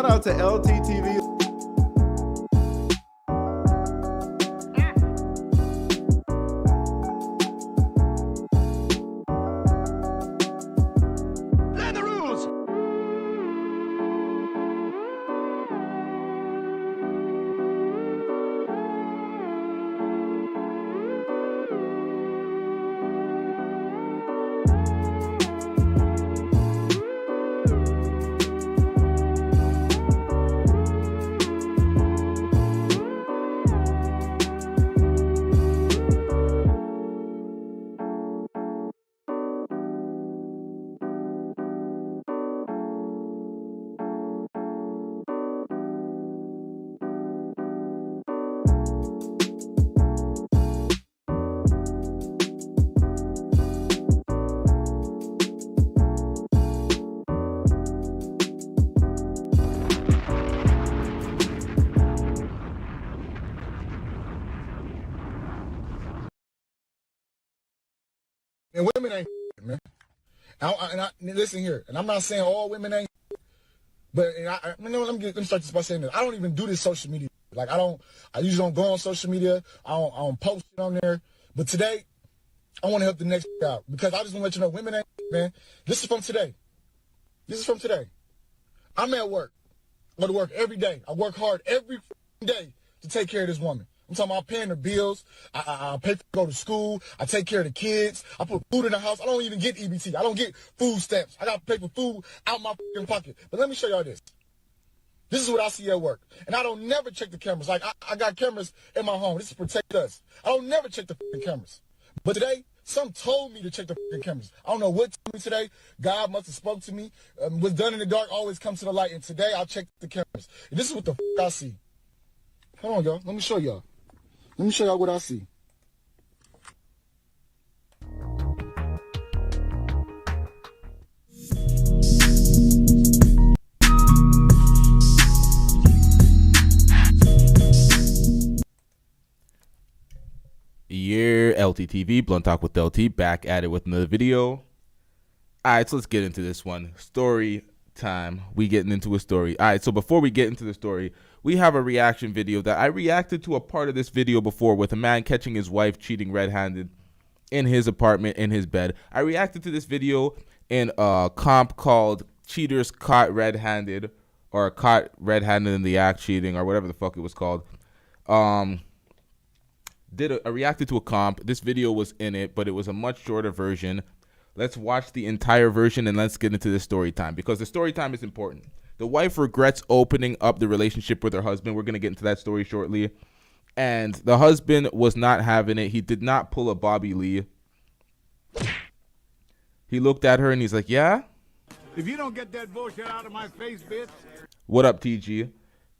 Shout out to LTTV. And women ain't man. Listen here, and I'm not saying all women ain't, but let me start this by saying this. I don't even do this social media. Like I usually don't go on social media. I don't post it on there. But today, I want to help the next out because I just want to let you know women ain't man. This is from today. I'm at work. I go to work every day. I work hard every day to take care of this woman. I'm talking about paying her bills. I pay to go to school. I take care of the kids. I put food in the house. I don't even get EBT. I don't get food stamps. I got to pay for food out my pocket. But let me show y'all this. This is what I see at work. And I don't never check the cameras. Like, I got cameras in my home. This is to protect us. I don't never check the cameras. But today, some told me to check the cameras. I don't know what told me today. God must have spoke to me. What's done in the dark always comes to the light. And today, I'll check the cameras. And this is what the I see. Hold on, y'all. Let me show y'all. Let me show y'all what I see. Yeah, LTTV, Blunt Talk with LT, back at it with another video. All right, so let's get into this one. Story time. We getting into a story. All right, so before we get into the story, we have a reaction video that I reacted to a part of this video before with a man catching his wife cheating red-handed in his apartment, in his bed. I reacted to this video in a comp called Cheaters Caught Red-Handed, or Caught Red-Handed in the Act Cheating, or whatever the fuck it was called. I reacted to a comp. This video was in it, but it was a much shorter version. Let's watch the entire version and let's get into the story time because the story time is important. The wife regrets opening up the relationship with her husband. We're going to get into that story shortly. And the husband was not having it. He did not pull a Bobby Lee. He looked at her and he's like, yeah? If you don't get that bullshit out of my face, bitch. What up, TG?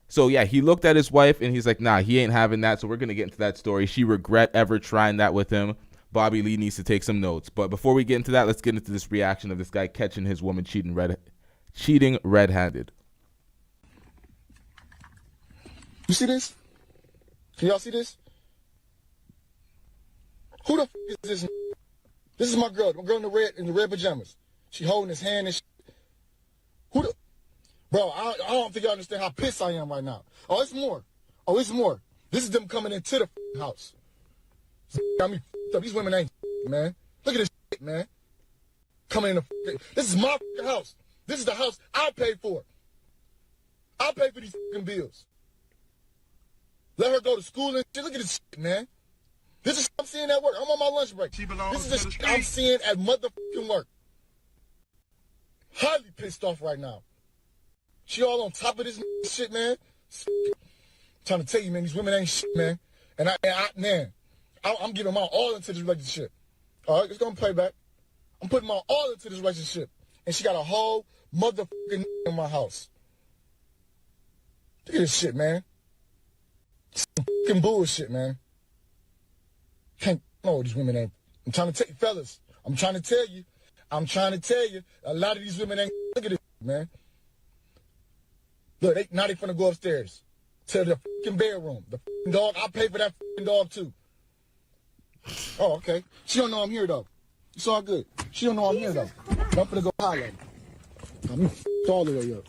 So, yeah, he looked at his wife and he's like, nah, he ain't having that. So we're going to get into that story. She regret ever trying that with him. Bobby Lee needs to take some notes. But before we get into that, let's get into this reaction of this guy catching his woman cheating red-handed. You see this? Can y'all see this? Who the f is this? This is my girl in the red pajamas. She holding his hand and shit. Bro, I don't think y'all understand how pissed I am right now. Oh, it's more. This is them coming into the house. Got me up. These women ain't man. Look at this shit, man. Coming in this is my house. This is the house I pay for. I pay for these bills. Let her go to school and shit. Look at this shit, man. This is what I'm seeing at work. I'm on my lunch break. This is the shit I'm seeing at motherfucking work. Highly pissed off right now. She all on top of this shit, man. I'm trying to tell you, man, these women ain't shit, man. And I'm giving my all into this relationship. All right, it's gonna play back. I'm putting my all into this relationship. And she got a whole motherfucking in my house. Look at this shit, man. Some fucking bullshit, man. These women ain't. I'm trying to tell you, fellas. I'm trying to tell you. A lot of these women ain't. Look at this, man. Look, now they finna go upstairs to the fucking bedroom. The fucking dog, I pay for that fucking dog too. Oh, okay. She don't know I'm here though. It's all good. She don't know I'm here though. I'm finna go holler. I'm all the way up.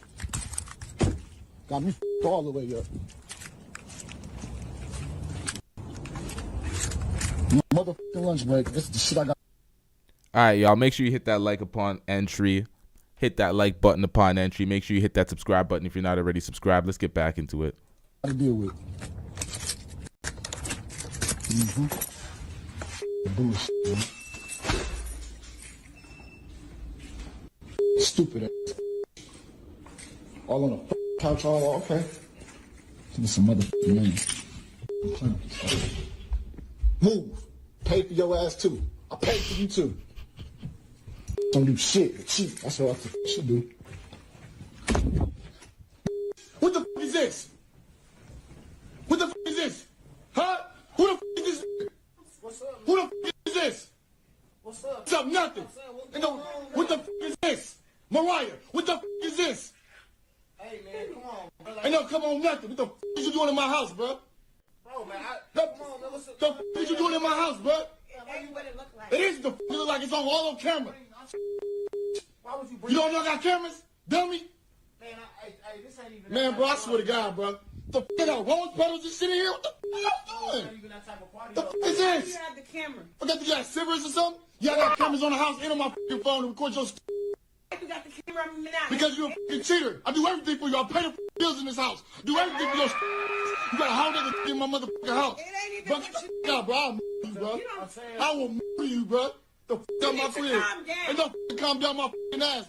Got me all the way up. Motherfucking lunch break. This is the shit I got. All right, y'all. Make sure you hit that like upon entry. Hit that like button upon entry. Make sure you hit that subscribe button if you're not already subscribed. Let's get back into it. To deal with. Bullshit, man. Stupid ass. All on the couch, all okay. Give some motherfucking money. Move. Pay for your ass too. I pay for you too. Don't do shit. Cheat. That's what I should do. What the fuck is this? What the fuck is this? Huh? Who the fuck is this? What's up? Who the fuck is this? What's up? What's up? Nothing. What the fuck is this? Mariah, what the fuck is this? Hey man, come on, bro. Ain't no come on nothing. What the fuck is you doing in my house, bro? Bro, man, Come on, man, what's up? The fuck is you doing in my house, bro? Why you what it look like? It is the fuck it look like it's on all on camera. Why would you bring You don't know I got cameras? Dummy? Man, this ain't even Man, bro, I swear to God, bro. The fuck you got rose petals and shit in here? What the fuck y'all doing? even that type of party. The fuck is this? You have the camera. Forgot you got servers or something? Yeah, I got cameras on the house and on my fucking phone to record your You got the camera on me now. because you're a fucking cheater. I do everything for you. I pay the bills in this house. Do everything for your You got a whole nigga in my motherfucking house. It ain't even Bro, what get you the fuck out, bro. I'll you, bro. You know what I'm saying? I will murder you, bro. The fuck out my need to crib. calm down. Ain't no fucking calm down my fucking ass.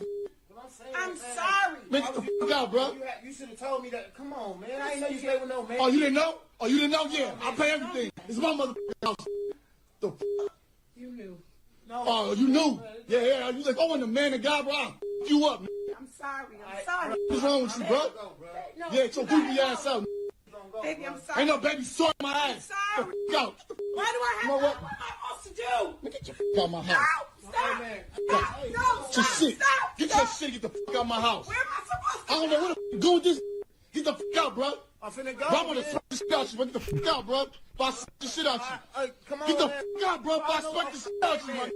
I'm sorry. Man, get the fuck out, bro. You should have told me that. Come on, man. I ain't know you stay with no man. Oh, you didn't know? Oh, you didn't know? Yeah, I pay everything. It's my motherfucking house. The fuck? You knew. No. Oh, you knew? Yeah. You like, oh, and the man of God, bro, I'll fuck you up, man. I'm sorry. I'm sorry. What's wrong with you, bro? No, Yeah, so goofy ass out. baby, I'm sorry. Ain't no baby sorting my ass. Sorry. The fuck out. Why do I have You know to? what? What am I supposed to do? Get your fuck out my house. No, stop. Stop. No, Get your stop. shit. Stop. Get your shit. Get the fuck out my house. Where am I supposed to I don't know what the fuck go with this. Get the fuck out, bro. I'm finna go. Bro, I'm gonna smack the shit out you, bro. Get the fuck out, bro. If I smack the shit out you. Come on, Get the man. fuck out, bro. If I smack the shit out you, man.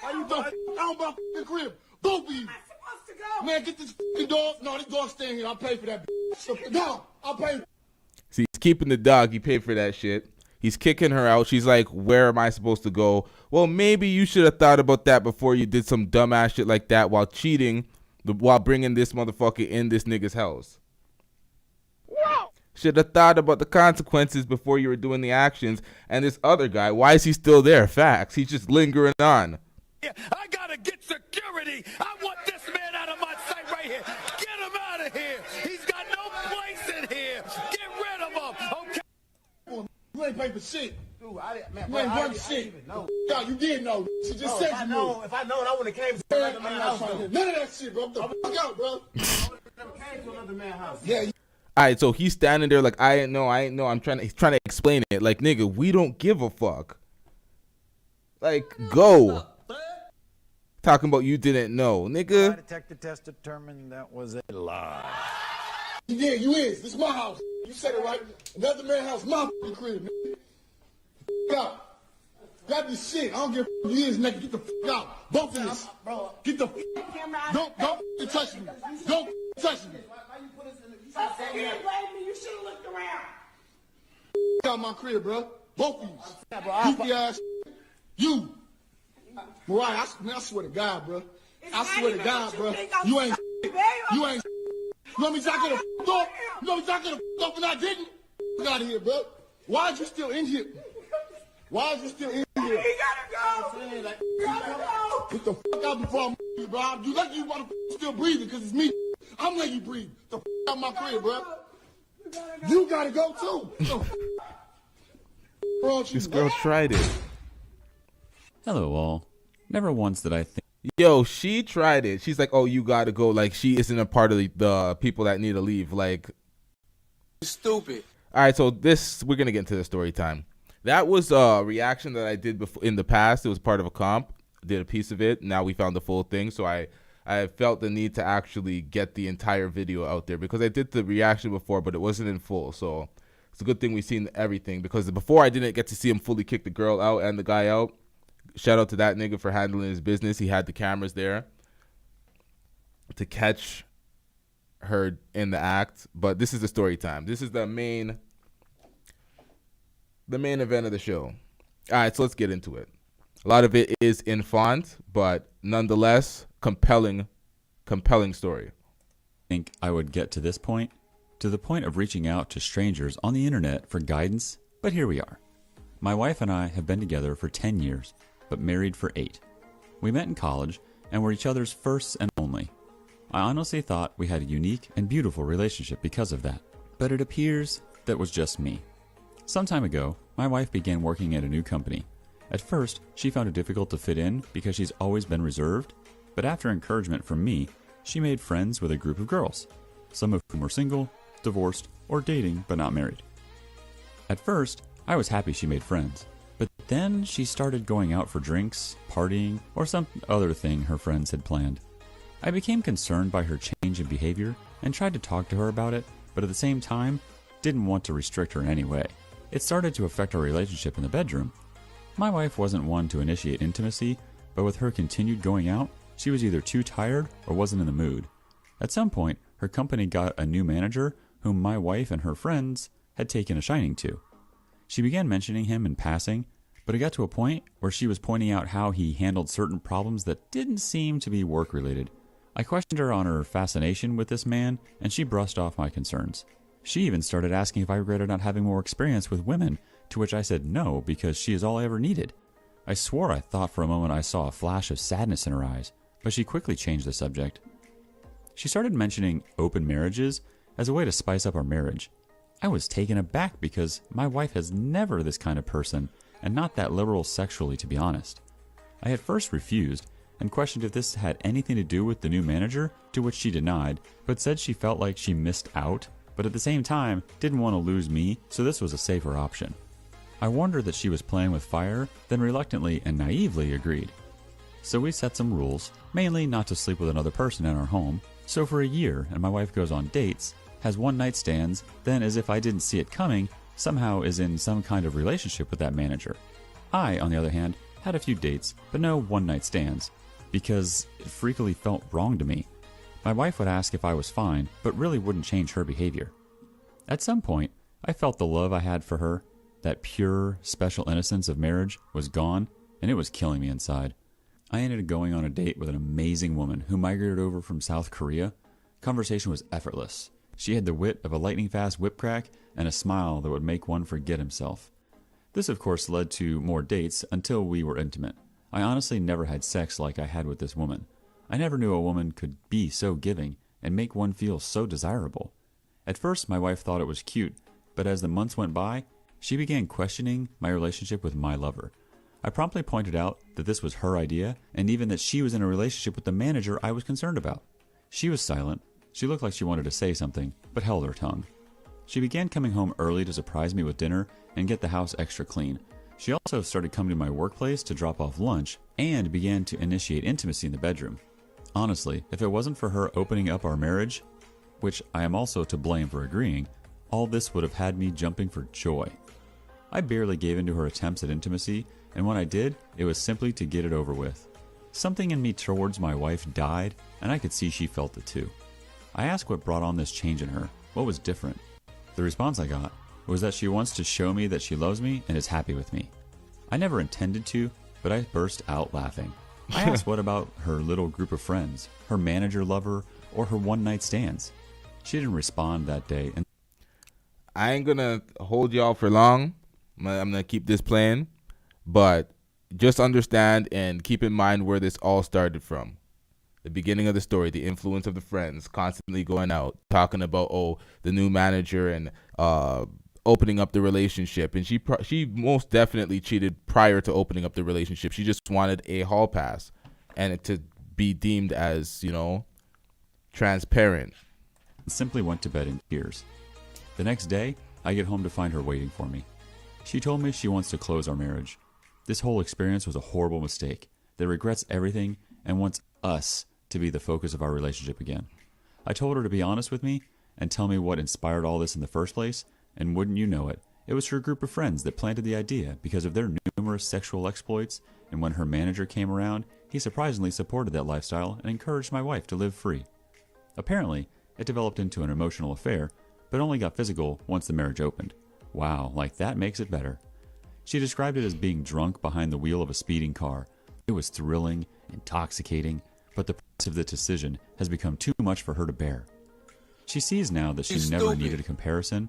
Why you the fuck out my fucking crib? Both of you. Am I supposed to go? Man, get this fucking dog. No, this dog's staying here. I'll pay for that. No, I'll pay. See, he's keeping the dog. He paid for that shit. He's kicking her out. She's like, where am I supposed to go? Well, maybe you should have thought about that before you did some dumbass shit like that while cheating, while bringing this motherfucker in this nigga's house. Should have thought about the consequences before you were doing the actions. And this other guy, why is he still there? Facts. He's just lingering on. I gotta get security. I want this man out of my sight right here. Get him out of here. He's got no place in here. Get rid of him. Okay. You ain't pay for shit. Dude, I didn't, man, You bro, ain't I run didn't shit. even know. No, you did know. She just Bro, said if I you know, knew. if I known, I wouldn't have came to another man's house. Though. None of that shit, bro. Get the fuck out, bro. Never came to another man's house. Yeah, All right, so he's standing there like, I ain't know. He's trying to explain it. Like, nigga, we don't give a fuck. Like, go. Talking about you didn't know, Lie nigga. detector test determined that was a lie. yeah, you is. This is my house. You said it right. Another man's house, my fucking crib, man. Fuck out. Grab your shit. I don't give a fuck you is, nigga. Get the fuck out. Both of us. Bro, Get the fuck out. Don't touch me. Don't touch me. why you put us in the... You didn't blame me. You should have looked around. Get out my crib, bro. Both of you. bro, Goofy ass. You. Mariah, I swear to God, bro. I swear to God, bro. You ain't. You ain't. You want me to talk to the dog? You want me to talk to the dog and I didn't? Get out of here, bro. Why is you still in here? Why is you still in here? You gotta go. You gotta go. Get the fuck out before I'm you, bro. You lucky you want to still breathing because it's me. I'm letting you breathe. The fuck out my crib, bro. You gotta go too. This girl tried it. Hello, all. Never once did I think. Yo, she tried it. She's like, oh, you gotta go. Like, she isn't a part of the people that need to leave. Like, Stupid. all right, so we're gonna get into the story time. That was a reaction that I did before in the past. It was part of a comp. Did a piece of it. Now we found the full thing. So I felt the need to actually get the entire video out there because I did the reaction before, but it wasn't in full. So it's a good thing we've seen everything because before I didn't get to see him fully kick the girl out and the guy out. Shout out to that nigga for handling his business. He had the cameras there to catch heard in the act, but this is the story time. This is the main event of the show. All right, so let's get into it. A lot of it is in font, but nonetheless, compelling story. I think I would get to this point, to the point of reaching out to strangers on the internet for guidance, but here we are. My wife and I have been together for 10 years, but married for 8. We met in college and were each other's firsts and only. I honestly thought we had a unique and beautiful relationship because of that, but it appears that was just me. Some time ago, my wife began working at a new company. At first, she found it difficult to fit in because she's always been reserved, but after encouragement from me, she made friends with a group of girls, some of whom were single, divorced, or dating but not married. At first, I was happy she made friends, but then she started going out for drinks, partying, or some other thing her friends had planned. I became concerned by her change in behavior and tried to talk to her about it, but at the same time, didn't want to restrict her in any way. It started to affect our relationship in the bedroom. My wife wasn't one to initiate intimacy, but with her continued going out, she was either too tired or wasn't in the mood. At some point, her company got a new manager whom my wife and her friends had taken a shining to. She began mentioning him in passing, but it got to a point where she was pointing out how he handled certain problems that didn't seem to be work-related. I questioned her on her fascination with this man, and she brushed off my concerns. She even started asking if I regretted not having more experience with women, to which I said no, because she is all I ever needed. I swore I thought for a moment I saw a flash of sadness in her eyes, but she quickly changed the subject. She started mentioning open marriages as a way to spice up our marriage. I was taken aback because my wife is never this kind of person, and not that liberal sexually, to be honest. I had first refused and questioned if this had anything to do with the new manager, to which she denied, but said she felt like she missed out, but at the same time didn't want to lose me, so this was a safer option. I wondered that she was playing with fire, then reluctantly and naively agreed. So we set some rules, mainly not to sleep with another person in our home. So for a year, and my wife goes on dates, has one-night stands, then as if I didn't see it coming, somehow is in some kind of relationship with that manager. I, on the other hand, had a few dates, but no one-night stands, because it freakily felt wrong to me. My wife would ask if I was fine, but really wouldn't change her behavior. At some point, I felt the love I had for her, that pure, special innocence of marriage, was gone, and it was killing me inside. I ended up going on a date with an amazing woman who migrated over from South Korea. Conversation was effortless. She had the wit of a lightning-fast whip crack and a smile that would make one forget himself. This, of course, led to more dates until we were intimate. I honestly never had sex like I had with this woman. I never knew a woman could be so giving and make one feel so desirable. At first, my wife thought it was cute, but as the months went by, she began questioning my relationship with my lover. I promptly pointed out that this was her idea, and even that she was in a relationship with the manager I was concerned about. She was silent. She looked like she wanted to say something, but held her tongue. She began coming home early to surprise me with dinner and get the house extra clean. She also started coming to my workplace to drop off lunch and began to initiate intimacy in the bedroom. Honestly, if it wasn't for her opening up our marriage, which I am also to blame for agreeing, all this would have had me jumping for joy. I barely gave in to her attempts at intimacy, and when I did, it was simply to get it over with. Something in me towards my wife died, and I could see she felt it too. I asked what brought on this change in her, what was different. The response I got was that she wants to show me that she loves me and is happy with me. I never intended to, but I burst out laughing. I asked what about her little group of friends, her manager lover, or her one-night stands. She didn't respond that day. And I ain't gonna hold y'all for long. I'm gonna keep this playing, but just understand and keep in mind where this all started from. The beginning of the story, the influence of the friends constantly going out, talking about, the new manager and opening up the relationship. And she most definitely cheated prior to opening up the relationship. She just wanted a hall pass and it to be deemed as, transparent. simply went to bed in tears. The next day, I get home to find her waiting for me. She told me she wants to close our marriage. This whole experience was a horrible mistake, that regrets everything and wants us to be the focus of our relationship again. I told her to be honest with me and tell me what inspired all this in the first place, and wouldn't you know it, it was her group of friends that planted the idea because of their numerous sexual exploits, and when her manager came around, he surprisingly supported that lifestyle and encouraged my wife to live free. Apparently, It developed into an emotional affair, but only got physical once the marriage opened. Wow, like that makes it better. She described it as being drunk behind the wheel of a speeding car. It was thrilling, intoxicating, but the price of the decision has become too much for her to bear. She sees now that she never needed a comparison,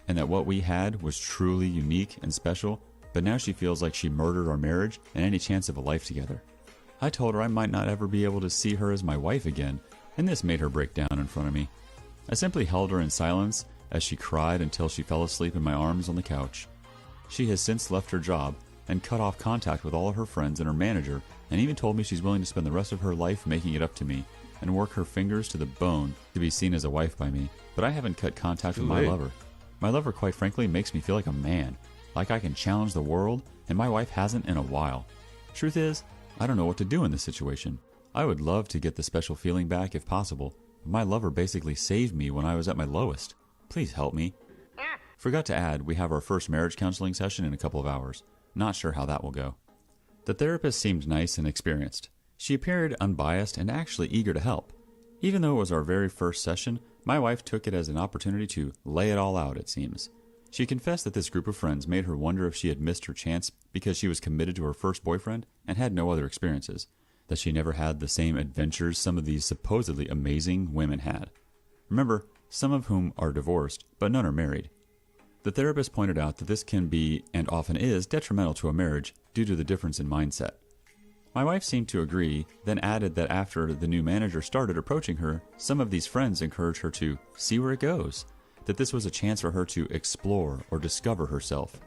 and that what we had was truly unique and special, but now she feels like she murdered our marriage and any chance of a life together. I told her I might not ever be able to see her as my wife again, and this made her break down in front of me. I simply held her in silence as she cried until she fell asleep in my arms on the couch. She has since left her job and cut off contact with all of her friends and her manager, and even told me she's willing to spend the rest of her life making it up to me and work her fingers to the bone to be seen as a wife by me. But I haven't cut contact with my lover. My lover, quite frankly, makes me feel like a man, like I can challenge the world, and my wife hasn't in a while. Truth is, I don't know what to do in this situation. I would love to get the special feeling back if possible. My lover basically saved me when I was at my lowest. Please help me. Forgot to add, we have our first marriage counseling session in a couple of hours. Not sure how that will go. The therapist seemed nice and experienced. She appeared unbiased and actually eager to help. Even though it was our very first session, my wife took it as an opportunity to lay it all out, it seems. She confessed that this group of friends made her wonder if she had missed her chance because she was committed to her first boyfriend and had no other experiences, that she never had the same adventures some of these supposedly amazing women had. Remember, some of whom are divorced, but none are married. The therapist pointed out that this can be, and often is, detrimental to a marriage due to the difference in mindset. My wife seemed to agree, then added that after the new manager started approaching her, some of these friends encouraged her to see where it goes, that this was a chance for her to explore or discover herself.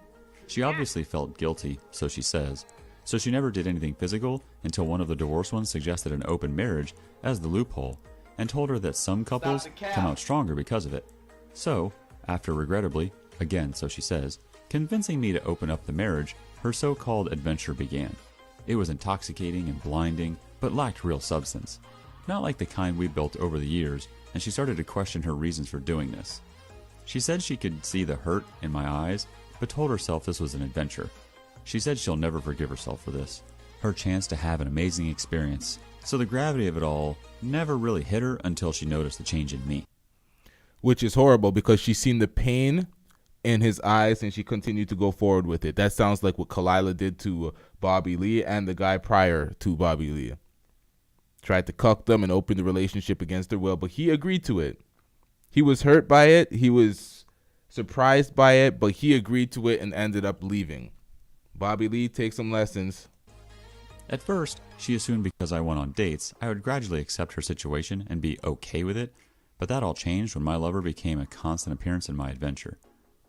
She obviously felt guilty, so she says, so she never did anything physical until one of the divorced ones suggested an open marriage as the loophole, and told her that some couples come out stronger because of it. So, after regrettably, again so she says, convincing me to open up the marriage, her so-called adventure began. It was intoxicating and blinding, but lacked real substance. Not like the kind we built over the years, and she started to question her reasons for doing this. She said she could see the hurt in my eyes, but told herself this was an adventure. She said she'll never forgive herself for this. Her chance to have an amazing experience. So the gravity of it all never really hit her until she noticed the change in me. Which is horrible because she's seen the pain in his eyes and she continued to go forward with it. That sounds like what Collateral did to Bobby Lee and the guy prior to Bobby Lee. Tried to cuck them and open the relationship against their will, but he agreed to it. He was hurt by it. He was surprised by it, but he agreed to it and ended up leaving. Bobby Lee, take some lessons. At first, she assumed because I went on dates, I would gradually accept her situation and be okay with it, but that all changed when my lover became a constant appearance in my adventure.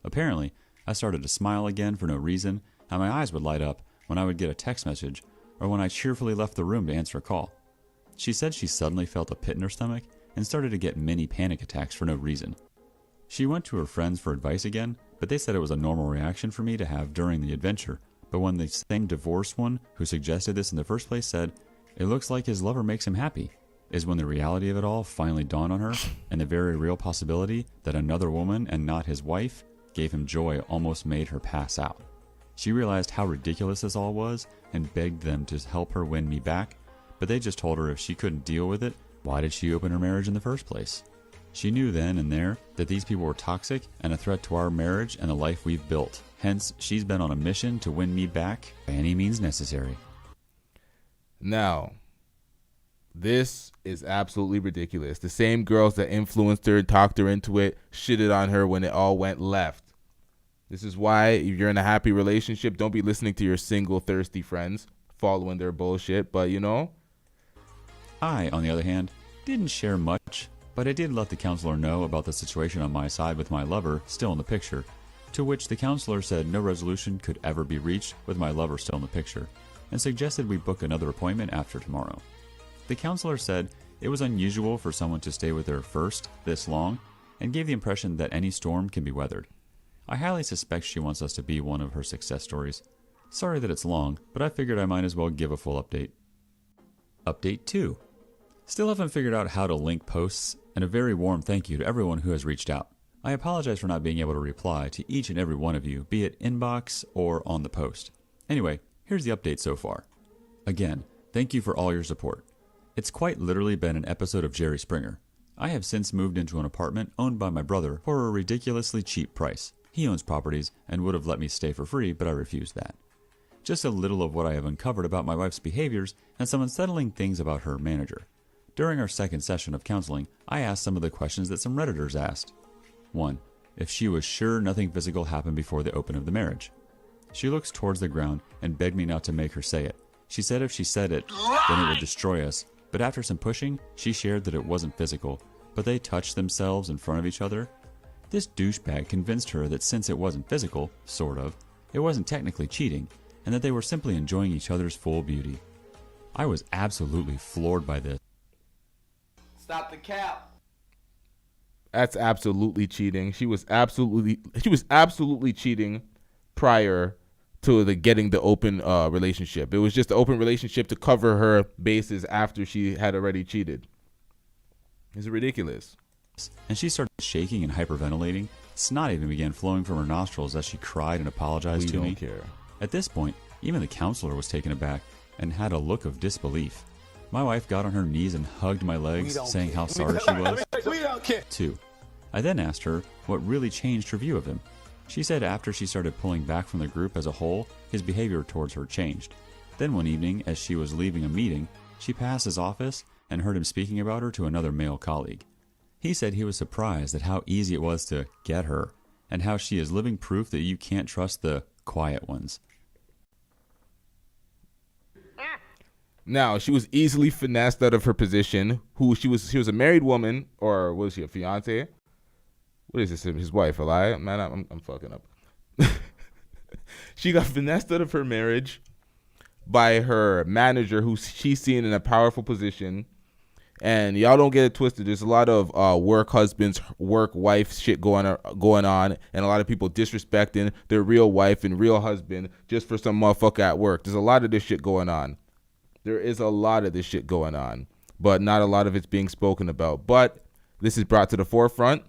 Apparently, I started to smile again for no reason, and my eyes would light up when I would get a text message or when I cheerfully left the room to answer a call. She said she suddenly felt a pit in her stomach and started to get mini panic attacks for no reason. She went to her friends for advice again, but they said it was a normal reaction for me to have during the adventure. But when the same divorced one who suggested this in the first place said, it looks like his lover makes him happy, is when the reality of it all finally dawned on her, and the very real possibility that another woman and not his wife gave him joy almost made her pass out. She realized how ridiculous this all was and begged them to help her win me back, but they just told her if she couldn't deal with it, why did she open her marriage in the first place? She knew then and there that these people were toxic and a threat to our marriage and the life we've built. Hence, she's been on a mission to win me back by any means necessary. Now, this is absolutely ridiculous. The same girls that influenced her and talked her into it shitted on her when it all went left. This is why if you're in a happy relationship, don't be listening to your single thirsty friends following their bullshit. But, you know. I, on the other hand, didn't share much, but I did let the counselor know about the situation on my side with my lover still in the picture, to which the counselor said no resolution could ever be reached with my lover still in the picture, and suggested we book another appointment after tomorrow. The counselor said it was unusual for someone to stay with her first this long, and gave the impression that any storm can be weathered. I highly suspect she wants us to be one of her success stories. Sorry that it's long, but I figured I might as well give a full update. Update 2. Still haven't figured out how to link posts, and a very warm thank you to everyone who has reached out. I apologize for not being able to reply to each and every one of you, be it inbox or on the post. Anyway, here's the update so far. Again, thank you for all your support. It's quite literally been an episode of Jerry Springer. I have since moved into an apartment owned by my brother for a ridiculously cheap price. He owns properties and would have let me stay for free, but I refused that. Just a little of what I have uncovered about my wife's behaviors and some unsettling things about her manager. During our second session of counseling, I asked some of the questions that some Redditors asked. 1. If she was sure nothing physical happened before the open of the marriage. She looks towards the ground and begged me not to make her say it. She said if she said it, then it would destroy us, but after some pushing, she shared that it wasn't physical, but they touched themselves in front of each other. This douchebag convinced her that since it wasn't physical, sort of, it wasn't technically cheating, and that they were simply enjoying each other's full beauty. I was absolutely floored by this. Stop the cap. That's absolutely cheating. She was absolutely cheating prior to getting the open relationship. It was just the open relationship to cover her bases after she had already cheated. It's ridiculous. And she started shaking and hyperventilating. Snot even began flowing from her nostrils as she cried and apologized to me. We don't care. At this point, even the counselor was taken aback and had a look of disbelief. My wife got on her knees and hugged my legs, saying how sorry she was. We don't care. 2. I then asked her what really changed her view of him. She said after she started pulling back from the group as a whole, his behavior towards her changed. Then one evening, as she was leaving a meeting, she passed his office and heard him speaking about her to another male colleague. He said he was surprised at how easy it was to get her, and how she is living proof that you can't trust the quiet ones. Now, she was easily finessed out of her position. She was a married woman, or was she a fiance? What is this? His wife? A lie? Man, I'm fucking up. She got finessed out of her marriage by her manager, who she's seen in a powerful position. And y'all don't get it twisted. There's a lot of work husbands, work wife shit going on, and a lot of people disrespecting their real wife and real husband just for some motherfucker at work. There's a lot of this shit going on. There is a lot of this shit going on, but not a lot of it's being spoken about. But this is brought to the forefront.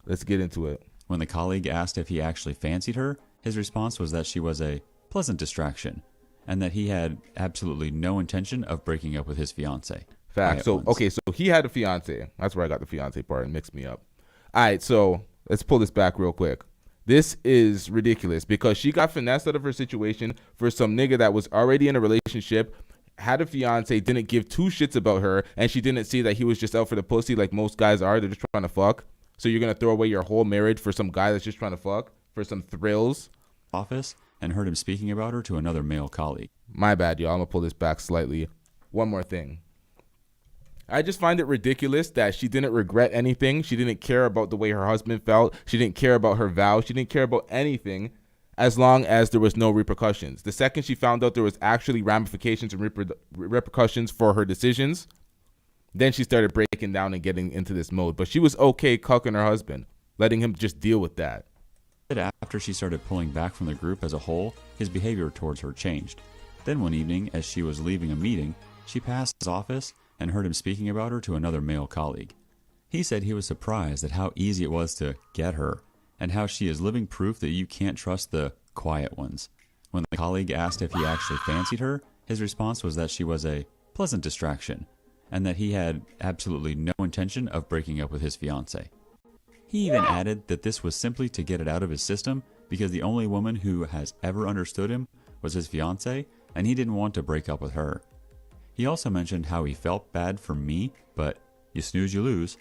Let's get into it. When the colleague asked if he actually fancied her, his response was that she was a pleasant distraction, and that he had absolutely no intention of breaking up with his fiancée. Fact. So he had a fiance. That's where I got the fiance part and mixed me up. All right, so let's pull this back real quick. This is ridiculous because she got finessed out of her situation for some nigga that was already in a relationship, had a fiance, didn't give two shits about her, and she didn't see that he was just out for the pussy like most guys are. They're just trying to fuck. So you're going to throw away your whole marriage for some guy that's just trying to fuck, for some thrills? Office and heard him speaking about her to another male colleague. My bad, y'all. I'm going to pull this back slightly. One more thing. I just find it ridiculous that she didn't regret anything. She didn't care about the way her husband felt. She didn't care about her vows. She didn't care about anything as long as there was no repercussions. The second she found out there was actually ramifications and repercussions for her decisions, then she started breaking down and getting into this mode. But she was okay cucking her husband, letting him just deal with that. After she started pulling back from the group as a whole, his behavior towards her changed. Then one evening, as she was leaving a meeting, she passed his office and heard him speaking about her to another male colleague. He said he was surprised at how easy it was to get her, and how she is living proof that you can't trust the quiet ones. When the colleague asked if he actually fancied her, his response was that she was a pleasant distraction, and that he had absolutely no intention of breaking up with his fiancée. He even added that this was simply to get it out of his system because the only woman who has ever understood him was his fiancée, and he didn't want to break up with her. He also mentioned how he felt bad for me, but you snooze, you lose.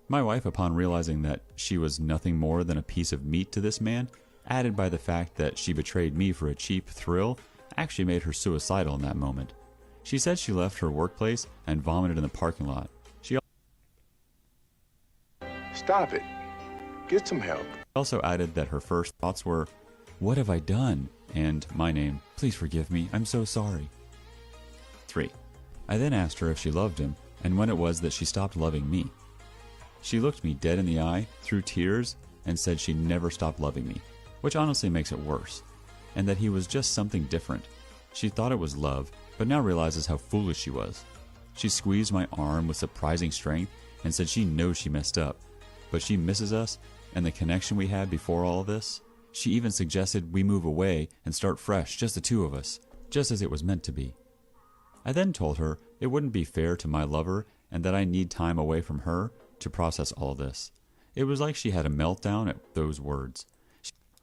My wife, upon realizing that she was nothing more than a piece of meat to this man, added by the fact that she betrayed me for a cheap thrill, actually made her suicidal in that moment. She said she left her workplace and vomited in the parking lot. She Stop it. Get some help. also added that her first thoughts were, "What have I done?" and "My name, please forgive me, I'm so sorry." 3. I then asked her if she loved him and when it was that she stopped loving me. She looked me dead in the eye through tears and said she never stopped loving me, which honestly makes it worse, and that he was just something different. She thought it was love, but now realizes how foolish she was. She squeezed my arm with surprising strength and said she knows she messed up, but she misses us and the connection we had before all this. She even suggested we move away and start fresh, just the two of us, just as it was meant to be. I then told her it wouldn't be fair to my lover and that I need time away from her to process all this. It was like she had a meltdown at those words.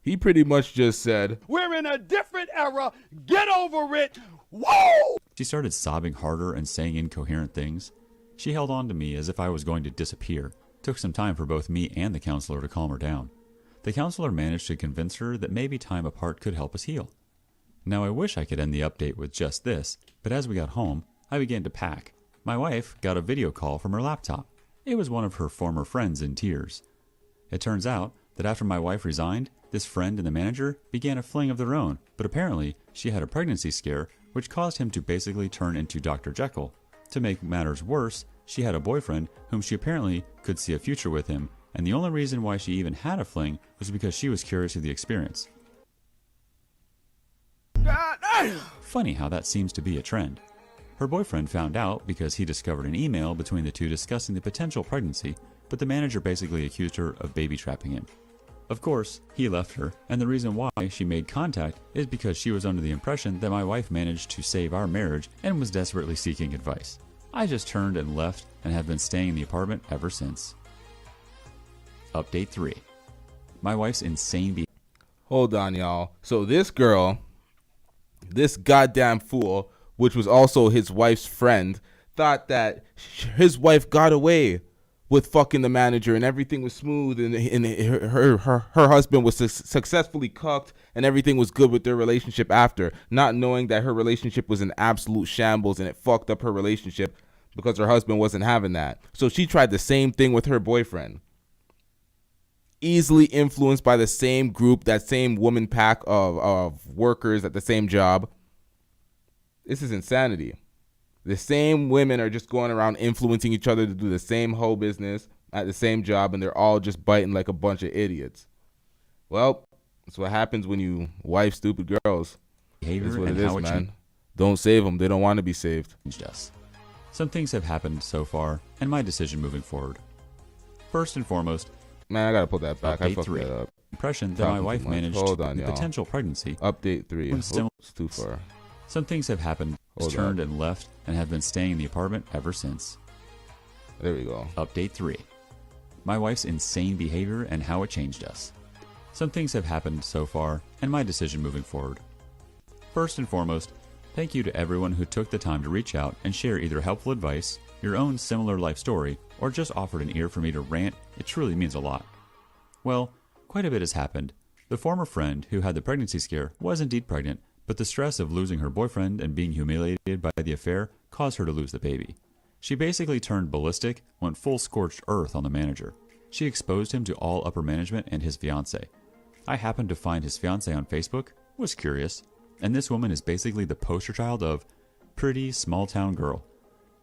He pretty much just said, We're in a different era. Get over it. Whoa! She started sobbing harder and saying incoherent things. She held on to me as if I was going to disappear. It took some time for both me and the counselor to calm her down. The counselor managed to convince her that maybe time apart could help us heal. Now I wish I could end the update with just this, but as we got home, I began to pack. My wife got a video call from her laptop. It was one of her former friends in tears. It turns out that after my wife resigned, this friend and the manager began a fling of their own, but apparently she had a pregnancy scare which caused him to basically turn into Dr. Jekyll. To make matters worse, she had a boyfriend whom she apparently could see a future with him, and the only reason why she even had a fling was because she was curious of the experience. Funny how that seems to be a trend. Her boyfriend found out because he discovered an email between the two discussing the potential pregnancy, but the manager basically accused her of baby trapping him. Of course, he left her, and the reason why she made contact is because she was under the impression that my wife managed to save our marriage and was desperately seeking advice. I just turned and left and have been staying in the apartment ever since. Update 3. My wife's insane behavior. hold on, y'all. So this girl, this goddamn fool, which was also his wife's friend, thought that his wife got away with fucking the manager and everything was smooth and her husband was successfully cucked and everything was good with their relationship after, not knowing that her relationship was an absolute shambles and it fucked up her relationship because her husband wasn't having that. So she tried the same thing with her boyfriend. Easily influenced by the same group, that same woman pack of workers at the same job. This is insanity. The same women are just going around influencing each other to do the same hoe business at the same job, and they're all just biting like a bunch of idiots. Well, that's what happens when you wife stupid girls. That's what it is, man. Don't save them. They don't want to be saved. Us. Some things have happened so far, and my decision moving forward. First and foremost, man, I gotta put that back. I fucked 3. that up. Impression that my wife managed the potential pregnancy. Update 3. It's too far. Some things have happened. Turned and left and have been staying in the apartment ever since. There we go. Update 3. My wife's insane behavior and how it changed us. Some things have happened so far, and my decision moving forward. First and foremost, thank you to everyone who took the time to reach out and share either helpful advice, your own similar life story, or just offered an ear for me to rant. It truly means a lot. Well, quite a bit has happened. The former friend who had the pregnancy scare was indeed pregnant, but the stress of losing her boyfriend and being humiliated by the affair caused her to lose the baby. She basically turned ballistic, went full scorched earth on the manager. She exposed him to all upper management and his fiancée. I happened to find his fiancée on Facebook, was curious, and this woman is basically the poster child of pretty small town girl.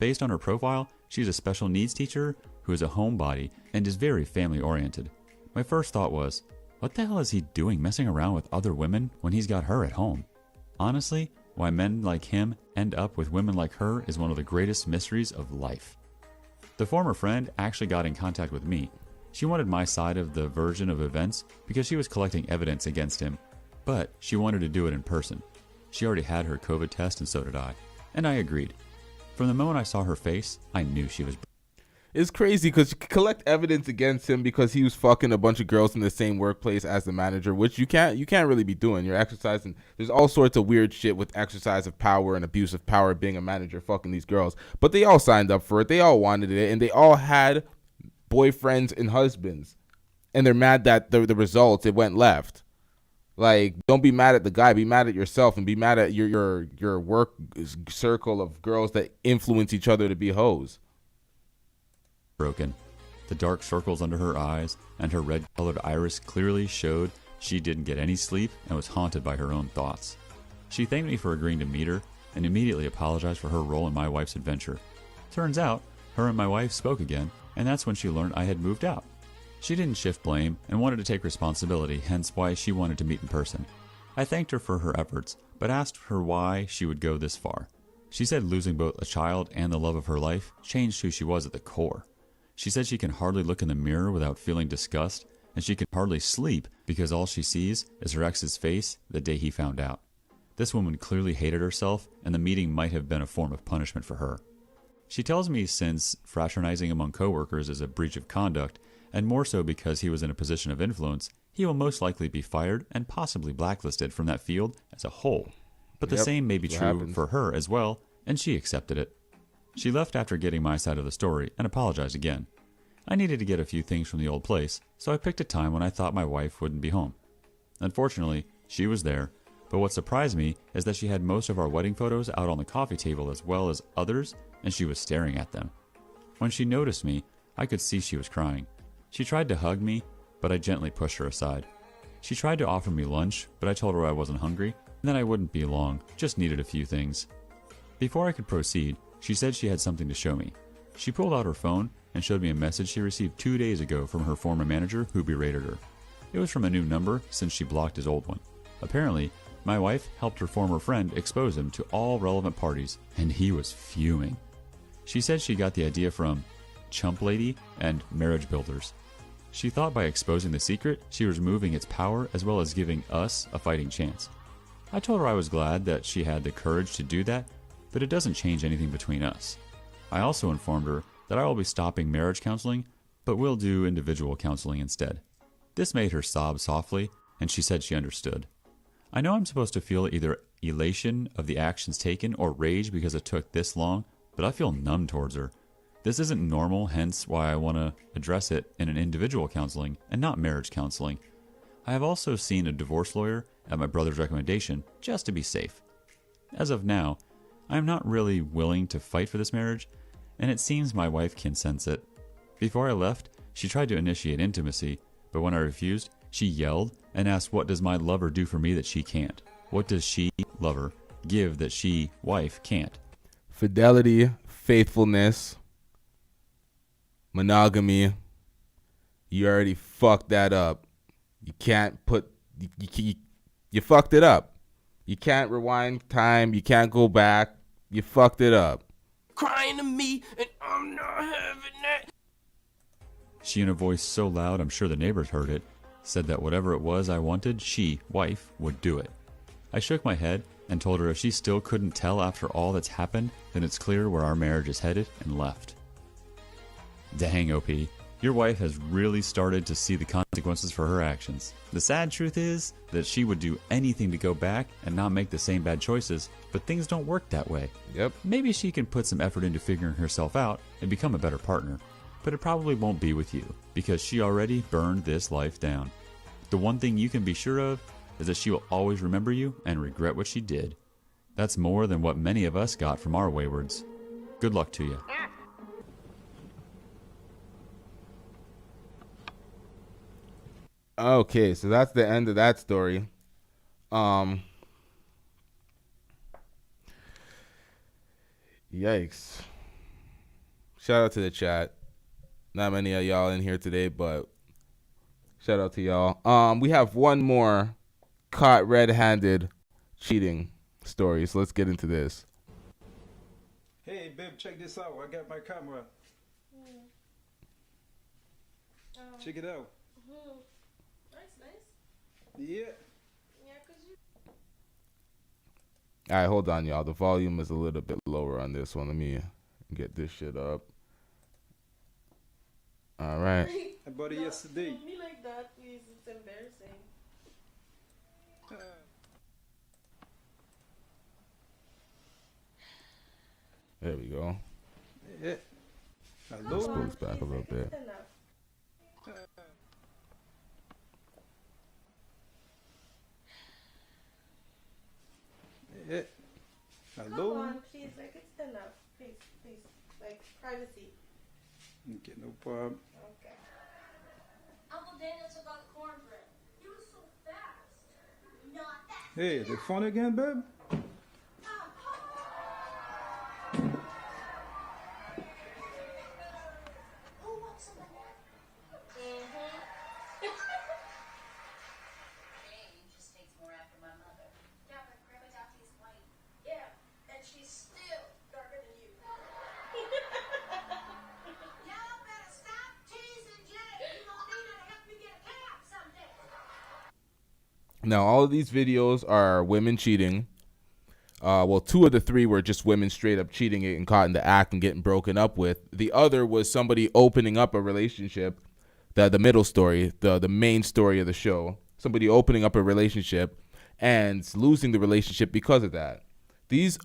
Based on her profile, she's a special needs teacher who is a homebody and is very family oriented. My first thought was, what the hell is he doing messing around with other women when he's got her at home? Honestly, why men like him end up with women like her is one of the greatest mysteries of life. The former friend actually got in contact with me. She wanted my side of the version of events because she was collecting evidence against him, but she wanted to do it in person. She already had her COVID test and so did I, and I agreed. From the moment I saw her face, I knew she was... It's crazy because you collect evidence against him because he was fucking a bunch of girls in the same workplace as the manager, which you can't really be doing. You're exercising. There's all sorts of weird shit with exercise of power and abuse of power being a manager fucking these girls. But they all signed up for it. They all wanted it, and they all had boyfriends and husbands. And they're mad that the results, it went left. Like, don't be mad at the guy. Be mad at yourself and be mad at your work circle of girls that influence each other to be hoes. Broken. The dark circles under her eyes and her red-colored iris clearly showed she didn't get any sleep and was haunted by her own thoughts. She thanked me for agreeing to meet her and immediately apologized for her role in my wife's adventure. Turns out, her and my wife spoke again, and that's when she learned I had moved out. She didn't shift blame and wanted to take responsibility, hence why she wanted to meet in person. I thanked her for her efforts, but asked her why she would go this far. She said losing both a child and the love of her life changed who she was at the core. She said she can hardly look in the mirror without feeling disgust, and she can hardly sleep because all she sees is her ex's face the day he found out. This woman clearly hated herself, and the meeting might have been a form of punishment for her. She tells me since fraternizing among coworkers is a breach of conduct, and more so because he was in a position of influence, he will most likely be fired and possibly blacklisted from that field as a whole. But the same may be true for her as well, and she accepted it. She left after getting my side of the story and apologized again. I needed to get a few things from the old place, so I picked a time when I thought my wife wouldn't be home. Unfortunately, she was there, but what surprised me is that she had most of our wedding photos out on the coffee table as well as others, and she was staring at them. When she noticed me, I could see she was crying. She tried to hug me, but I gently pushed her aside. She tried to offer me lunch, but I told her I wasn't hungry, and that I wouldn't be long, just needed a few things. Before I could proceed, she said she had something to show me. She pulled out her phone and showed me a message she received 2 days ago from her former manager who berated her. It was from a new number since she blocked his old one. Apparently, my wife helped her former friend expose him to all relevant parties, and he was fuming. She said she got the idea from Chump Lady and Marriage Builders. She thought by exposing the secret, she was removing its power as well as giving us a fighting chance. I told her I was glad that she had the courage to do that, but it doesn't change anything between us. I also informed her that I will be stopping marriage counseling, but will do individual counseling instead. This made her sob softly, and she said she understood. I know I'm supposed to feel either elation of the actions taken or rage because it took this long, but I feel numb towards her. This isn't normal, hence why I want to address it in an individual counseling and not marriage counseling. I have also seen a divorce lawyer at my brother's recommendation, just to be safe. As of now, I am not really willing to fight for this marriage, and it seems my wife can sense it. Before I left, she tried to initiate intimacy, but when I refused, she yelled and asked, what does my lover do for me that she can't? What does she, lover, give that she, wife, can't? Fidelity, faithfulness, monogamy. You already fucked that up. You can't put, you fucked it up. You can't rewind time. You can't go back. You fucked it up. Crying to me, and I'm not having that. She, in a voice so loud I'm sure the neighbors heard it, said that whatever it was I wanted, she, wife, would do it. I shook my head and told her if she still couldn't tell after all that's happened, then it's clear where our marriage is headed, and left. Dang, OP. Your wife has really started to see the consequences for her actions. The sad truth is that she would do anything to go back and not make the same bad choices, but things don't work that way. Yep. Maybe she can put some effort into figuring herself out and become a better partner, but it probably won't be with you, because she already burned this life down. The one thing you can be sure of is that she will always remember you and regret what she did. That's more than what many of us got from our waywards. Good luck to you. Okay, so that's the end of that story. Yikes. Shout out to the chat. Not many of y'all in here today, but shout out to y'all. We have one more caught red-handed cheating story, so let's get into this. Hey, babe, check this out. I got my camera. Check it out. Yeah. All right, hold on, y'all. The volume is a little bit lower on this one. Let me get this shit up. All right. I bought it yesterday. Me like that, please. It's embarrassing. There we go. Yeah. Hello. Spooks back a little bit. Yeah. Hello. Come on, please. Like, it's enough. Please, please. Like, privacy. Okay, no problem. Okay. Uncle Daniel took out the cornbread. He was so fast. Not fast. Hey, the phone again, babe? Who wants some of that? Jane just takes more after my mother. Yeah, but Grandma Dottie is white. Yeah, and she's still darker than you. Y'all better stop teasing Jane. You gonna need her to help you get a cab someday. Now, all of these videos are women cheating. Well, 2 of the 3 were just women straight up cheating and caught in the act and getting broken up with. The other was somebody opening up a relationship. The middle story, the main story of the show. Somebody opening up a relationship and losing the relationship because of that.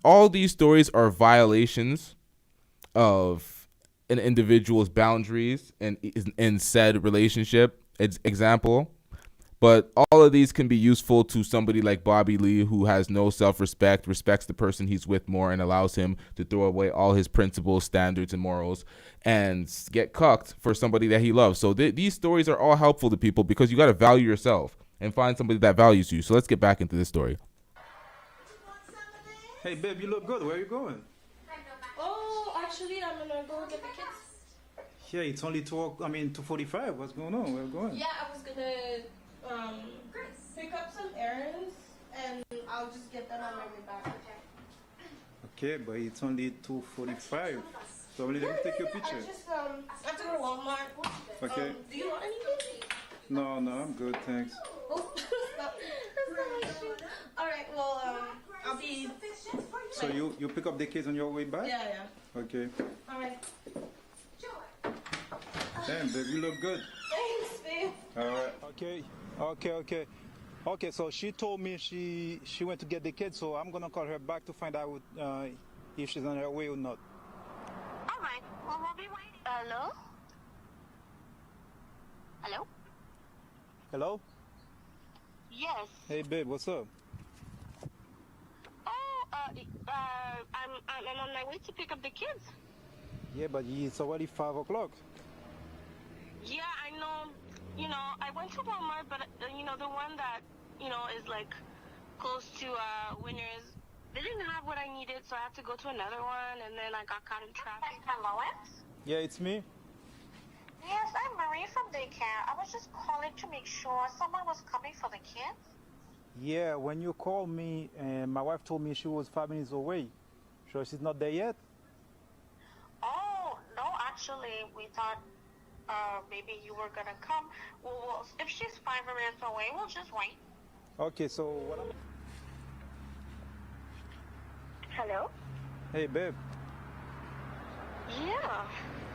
All these stories are violations of an individual's boundaries in said relationship. Example. But all of these can be useful to somebody like Bobby Lee, who has no self-respect, respects the person he's with more, and allows him to throw away all his principles, standards, and morals, and get cucked for somebody that he loves. So these stories are all helpful to people because you got to value yourself and find somebody that values you. So let's get back into this story. Hey, babe, you look good. Where are you going? Oh, actually, I'm gonna go get the kids. Yeah, it's only 2:45. What's going on? Where are you going? Yeah, I was gonna pick up some errands, and I'll just get them on my way back. Okay, but it's only 2:45. So let me take your picture. I just have to go to Walmart. Okay. Do you want anything? No, I'm good, thanks. Oh, all right. Well, I'll be. So you pick up the kids on your way back? Yeah. Okay. All right. Damn, babe, you look good. Thanks, babe. All right. Okay, so she told me she went to get the kids, so I'm gonna call her back to find out if she's on her way or not. All right. Well, we'll be waiting. Hello? Hello? Hello? Yes. Hey, babe, what's up? Oh, I'm on my way to pick up the kids. Yeah, but it's already 5 o'clock. Yeah, I know. You know, I went to Walmart, but the one that, is like close to Winners, they didn't have what I needed, so I had to go to another one, and then I got caught in traffic. Hello? Yeah, it's me. Yes, I'm Marie from daycare. I was just calling to make sure someone was coming for the kids. Yeah, when you called me, my wife told me she was 5 minutes away. So she's not there yet? Oh, no, actually, we thought maybe you were gonna come. Well, if she's 5 minutes away, we'll just wait. Okay, so what am Hello? Hey, babe. Yeah.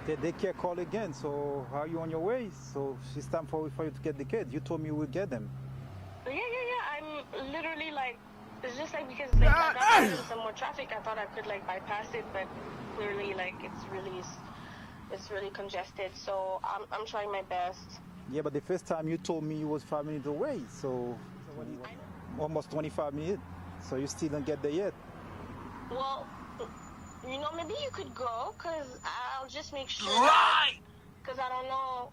The daycare called again, so how are you on your way? So it's time for you to get the kids. You told me you would get them. Yeah. I'm literally it's just because I got in some more traffic. I thought I could bypass it, but clearly it's really congested. So I'm trying my best. Yeah, but the first time you told me you was 5 minutes away, so almost 25 minutes. So you still don't get there yet. Well, maybe you could go, because I'll just make sure. Right! Because I don't know,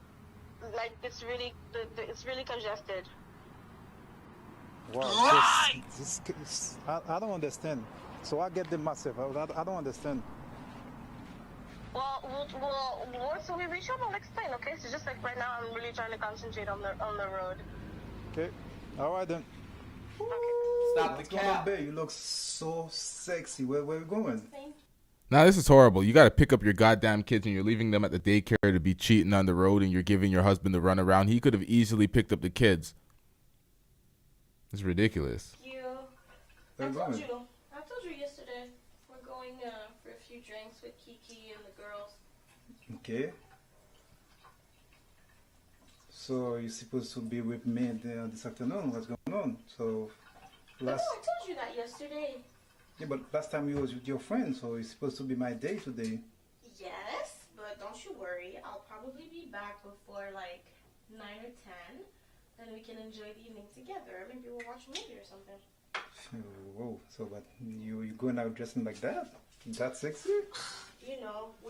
it's really congested. Wow. Right! I don't understand. So I get them myself. I don't understand. Well, once we reach home, I'll explain, okay? So just right now, I'm really trying to concentrate on the road. Okay. All right, then. Okay. Stop the What's going on, cap. babe? You look so sexy. Where are you going? Now, this is horrible. You got to pick up your goddamn kids and you're leaving them at the daycare to be cheating on the road and you're giving your husband the runaround. He could have easily picked up the kids. It's ridiculous. I told you yesterday we're going for a few drinks with Kiki and the girls. Okay. So you're supposed to be with me this afternoon. What's going on? So I told you that yesterday. Yeah, but last time you was with your friend, so it's supposed to be my day today. Yes, but don't you worry. I'll probably be back before 9 or 10. Then we can enjoy the evening together. Maybe we'll watch a movie or something. Whoa, so but you going out dressing like that? That sexy? We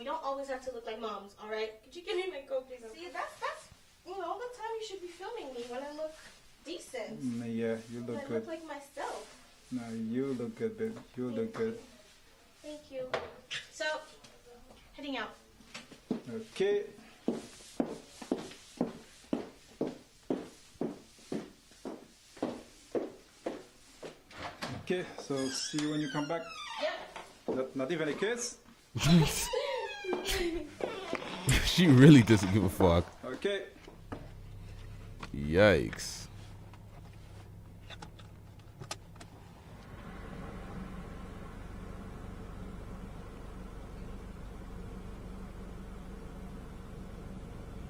don't always have to look like moms, all right? Could you give me my coat, please? See, that's the time you should be filming me, when I look decent. Yeah, you look when good. I look like myself. No, you look good, babe. You look good. Thank you. So, heading out. Okay. Okay, so see you when you come back. Yeah. Not even a kiss? She really doesn't give a fuck. Okay. Yikes.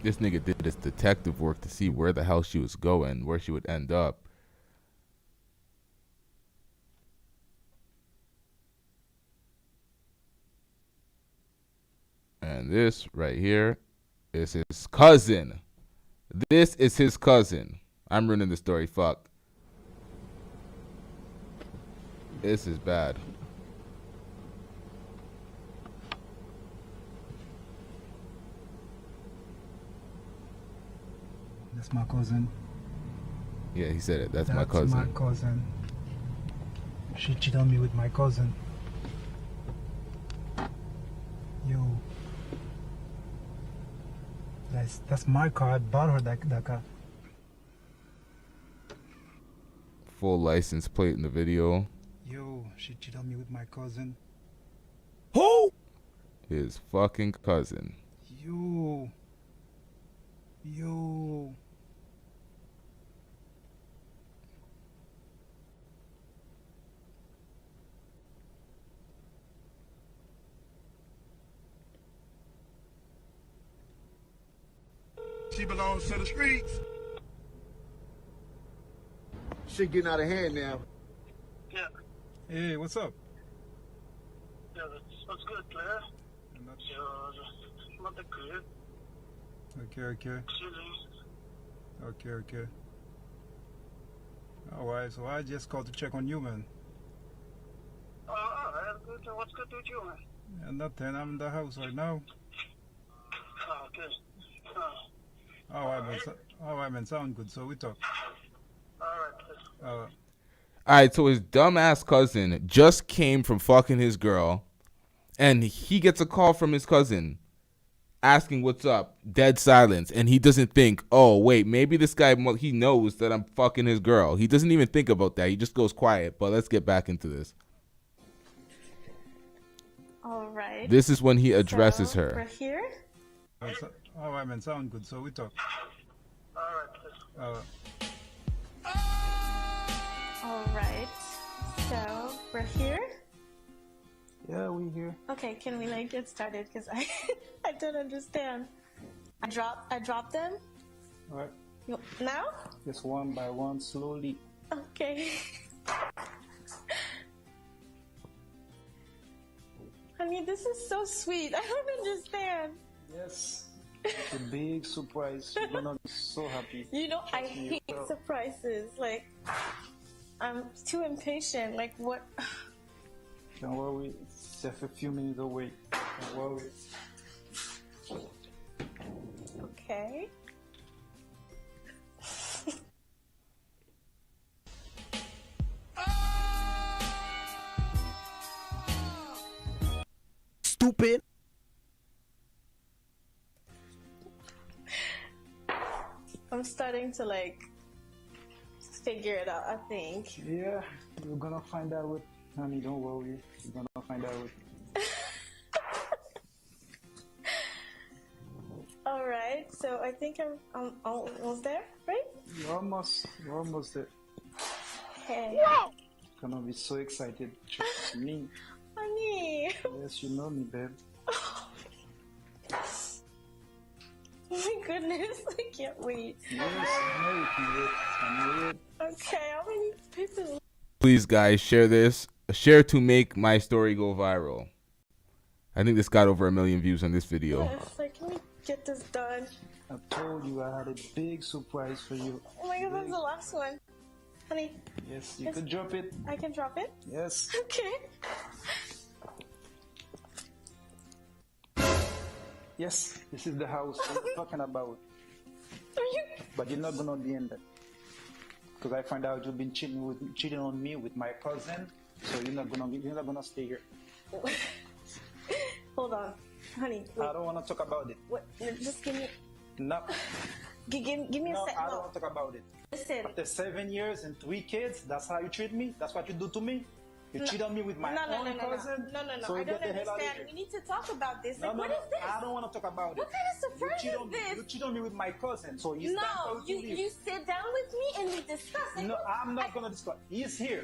This nigga did his detective work to see where the hell she was going, where she would end up. And this right here is his cousin. This is his cousin. I'm ruining the story. Fuck. This is bad. That's my cousin. Yeah, he said it. That's my cousin. My cousin. She cheated on me with my cousin. Yo. That's my car. I bought her that car. Full license plate in the video. Yo, she cheated on me with my cousin. Who? His fucking cousin. Yo. She belongs to the streets. Shit getting out of hand now. Yeah. Hey, what's up? Yeah, what's good, player? Not that good. Okay. Alright, so I just called to check on you, man. Good. What's good with you, man? Yeah, nothing. I'm in the house right now. Okay. Alright, man. Sound good. So we talk. All right, so his dumbass cousin just came from fucking his girl, and he gets a call from his cousin asking what's up. Dead silence, and he doesn't think, oh wait, maybe this guy, he knows that I'm fucking his girl. He doesn't even think about that. He just goes quiet. But let's get back into this. All right. This is when he addresses her. We're here. Alright, man. Sound good. So we talk. All right. So we're here. Yeah, we here. Okay, can we like get started? Cause I don't understand. I drop them. Alright. Now? Just one by one, slowly. Okay. Honey, this is so sweet. I don't understand. Yes. It's a big surprise. You're gonna be so happy. You know, I hate surprises. Like, I'm too impatient. Like, what? Don't worry. It's just a few minutes away. Don't worry. Okay. Stupid. I'm starting to like figure it out, I think. Yeah, you're gonna find out with honey, don't worry. You're gonna find out with Alright, so I think I'm almost there, right? You're almost there. Okay. You're gonna be so excited. Trust me. Honey. Yes, you know me, babe. Oh my goodness, I can't wait. Yes, I know you can wait. I know it. Okay, how many papers? Please, guys, share this. Share to make my story go viral. I think this got over 1 million views on this video. Yes, like, can we get this done? I told you I had a big surprise for you. Oh my god, that's the last one. Honey. Yes, you could drop it. I can drop it? Yes. Okay. Yes, this is the house we're talking about. But you're not gonna be in that. Because I find out you've been cheating on me with my cousin, so you're not gonna stay here. Hold on, honey. Wait. I don't wanna talk about it. What? Just give me. No. Give me a second. I don't wanna talk about it. Listen. After 7 years and 3 kids, that's how you treat me? That's what you do to me? You cheat on me with my own cousin. No. So I get don't the hell out of understand. here. We need to talk about this. Like, No, what is this? I don't want to talk about it. What kind of surprise is this? You cheat on me with my cousin, so it's time No, for you to leave. you sit down with me and we discuss. Like, No, I'm not gonna discuss. He's here.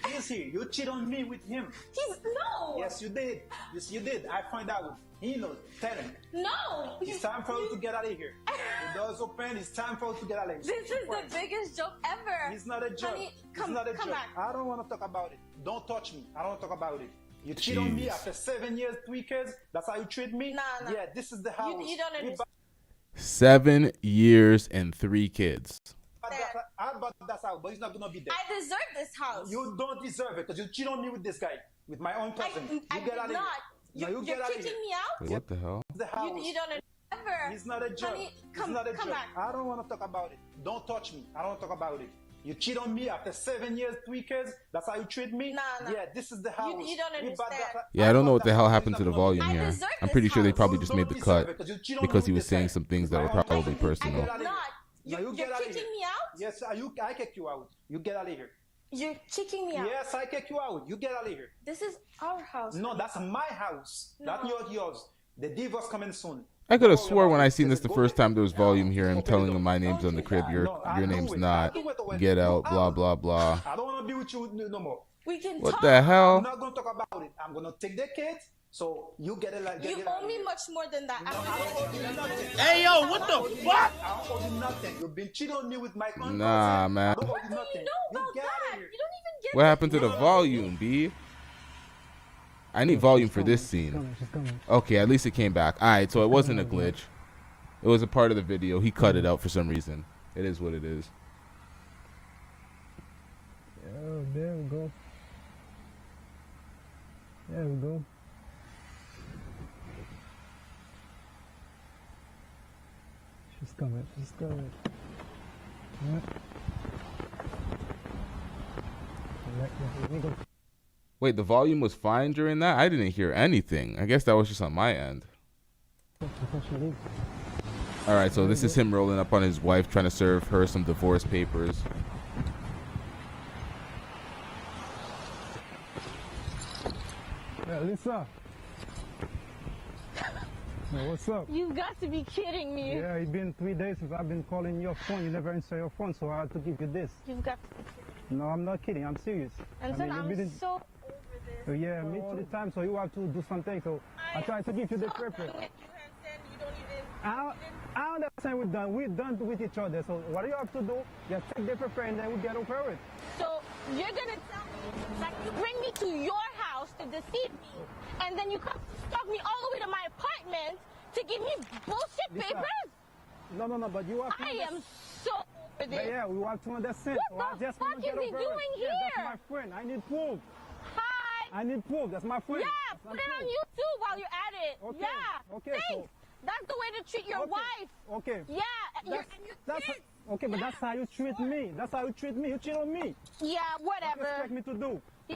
He's here. You cheat on me with him. No. Yes, you did. Yes, you did. I find out. He knows. Tell him. No. It's time for you to get out of here. The door's open. It's time for you to get out of here. This is the biggest joke ever. It's not a joke. Honey, It's not a joke. back. I don't want to talk about it. Don't touch me. I don't want to talk about it. You cheat on me after 7 years, 3 kids. That's how you treat me? Nah. Yeah, this is the house. You don't understand. 7 years and 3 kids. I bought that house, but he's not gonna be there. I deserve this house. You don't deserve it because you cheat on me with this guy, with my own cousin. I you get out did of not. here. You're kicking me out? Wait, what the hell? The house. You don't ever. It's not a joke. Honey, It's not a joke. back. I don't want to talk about it. Don't touch me. I don't want to talk about it. You cheat on me after 7 years, 3 kids. That's how you treat me? Nah. Yeah, this is the house. You don't understand. Yeah, I don't know what the hell happened to the volume I here. deserve I'm pretty this sure they house. probably just made the cut because he was saying some things that were probably I personal. did not. You're get out of kicking here. me out? Yes, I kick you out. You get out of here. You're kicking me out? Yes, I kick you out. You get out of here. This is our house. No, that's my house. No. That's not yours. The divorce coming soon. I could have swore when I seen this the first time there was volume here. I'm telling him my name's on the crib. Your name's not. Get out. Blah blah blah. I don't want to be with you no more. We can What talk. the hell? I'm not going to talk about it. I'm going to take the kids. So you get it like. You owe me much more than that. I don't owe you nothing. Hey, yo, what the fuck? I don't owe you nothing. You've been cheating on me with my own Nah, cousin. man. I don't owe you What do you nothing. know about get out that? of here. You don't even get What happened to the volume, B? I need volume for this scene. Okay, at least it came back. Alright, so it wasn't a glitch. It was a part of the video. He cut it out for some reason. It is what it is. Oh, there we go. There we go. She's coming. She's coming. Yep. Let me go. Wait, the volume was fine during that? I didn't hear anything. I guess that was just on my end. Alright, so this is him rolling up on his wife, trying to serve her some divorce papers. Yeah, Lisa. Hey, what's up? You've got to be kidding me. Yeah, it's been 3 days since I've been calling your phone. You never answer your phone, so I had to give you this. You've got to be kidding. No, I'm not kidding. I'm serious. And I mean, I'm you've been so over this. yeah, me all the time, so you have to do something. So I try to give you the paper. I understand we're done with each other. So what you have to do, just take the paper and then we get over it. So you're gonna tell me that you bring me to your house to deceive me, and then you come stalk me all the way to my apartment to give me bullshit Lisa, papers? No, but you have to I am so over But this. yeah, we have to understand. What So the I just fuck want to is get he over doing it. here? Yeah, that's my friend. I need proof. Hi. I need proof. That's my friend. Yeah, put it on YouTube while you're at it. Okay, Yeah. okay, Thanks. so- That's the way to treat your wife. Okay. Yeah. And your That's kids. okay, but that's how you treat me. That's how you treat me. You cheat on me. Yeah, What do you whatever. expect me to do? Yeah.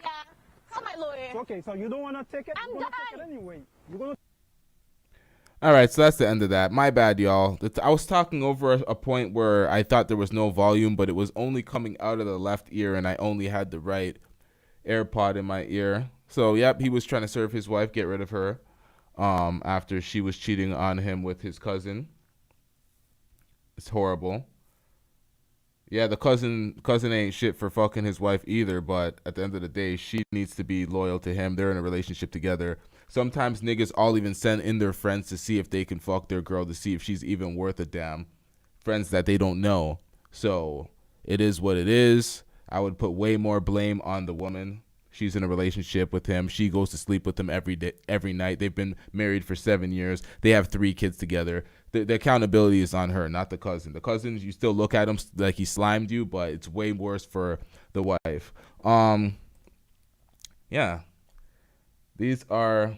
Call my lawyer. Okay, so you don't want to take it? I'm You're going to take done. it anyway. You're going to Alright, so that's the end of that. My bad, y'all. I was talking over a point where I thought there was no volume, but it was only coming out of the left ear, and I only had the right AirPod in my ear. So, yep, he was trying to serve his wife, get rid of her, after she was cheating on him with his cousin. It's horrible. Yeah, the cousin ain't shit for fucking his wife either, but at the end of the day, she needs to be loyal to him. They're in a relationship together. Sometimes niggas all even send in their friends to see if they can fuck their girl, to see if she's even worth a damn. Friends that they don't know. So it is what it is. I would put way more blame on the woman. She's in a relationship with him. She goes to sleep with him every day, every night. They've been married for 7 years. They have 3 kids together. The accountability is on her, not the cousin. The cousin, you still look at him like he slimed you, but it's way worse for the wife. Yeah. These are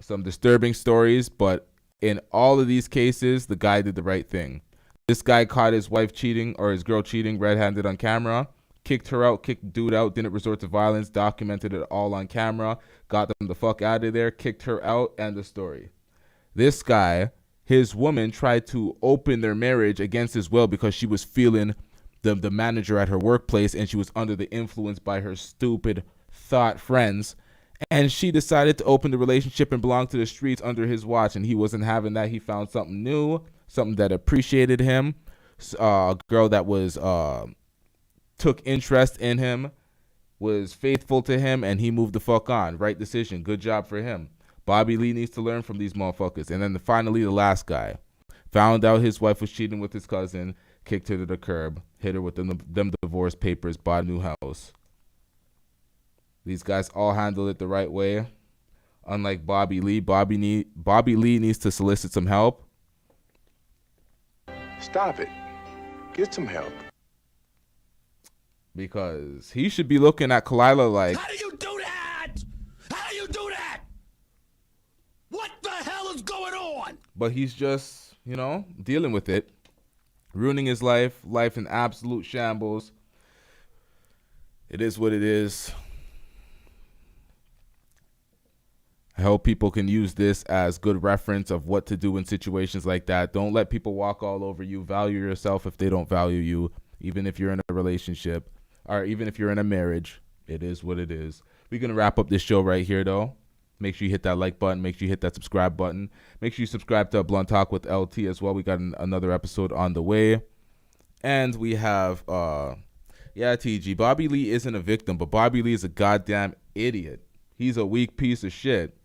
some disturbing stories, but in all of these cases, the guy did the right thing. This guy caught his wife cheating, or his girl cheating, red-handed on camera, kicked her out, kicked the dude out, didn't resort to violence, documented it all on camera, got them the fuck out of there, kicked her out, and the story. This guy, his woman tried to open their marriage against his will because she was feeling the manager at her workplace, and she was under the influence by her stupid thought, friends. And she decided to open the relationship and belong to the streets under his watch. And he wasn't having that. He found something new, something that appreciated him, a girl that was took interest in him, was faithful to him, and he moved the fuck on. Right decision. Good job for him. Bobby Lee needs to learn from these motherfuckers. And then finally, the last guy found out his wife was cheating with his cousin, kicked her to the curb, hit her with them divorce papers, bought a new house. These guys all handled it the right way. Unlike Bobby Lee, Bobby Lee needs to solicit some help. Stop it. Get some help. Because he should be looking at Collateral like, How do you do that? How do you do that? What the hell is going on? but he's just, dealing with it. Ruining his life in absolute shambles. It is what it is. I hope people can use this as good reference of what to do in situations like that. Don't let people walk all over you. Value yourself if they don't value you, even if you're in a relationship or even if you're in a marriage. It is what it is. We're going to wrap up this show right here, though. Make sure you hit that like button. Make sure you hit that subscribe button. Make sure you subscribe to Blunt Talk with LT as well. We got another episode on the way. And we have, TG, Bobby Lee isn't a victim, but Bobby Lee is a goddamn idiot. He's a weak piece of shit.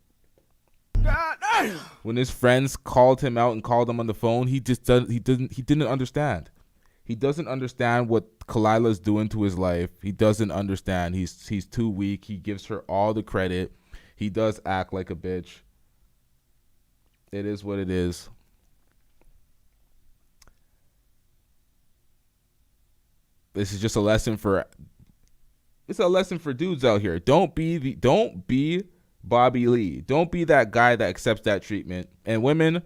When his friends called him out and called him on the phone, he didn't understand. He doesn't understand what Kalilah's doing to his life. He doesn't understand. He's too weak. He gives her all the credit. He does act like a bitch. It is what it is. This is just a lesson for dudes out here. Don't be Bobby Lee. Don't be that guy that accepts that treatment. And women,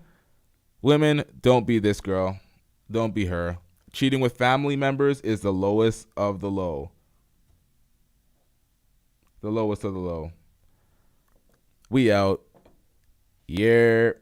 don't be this girl. Don't be her. Cheating with family members is the lowest of the low. The lowest of the low. We out. Yeah.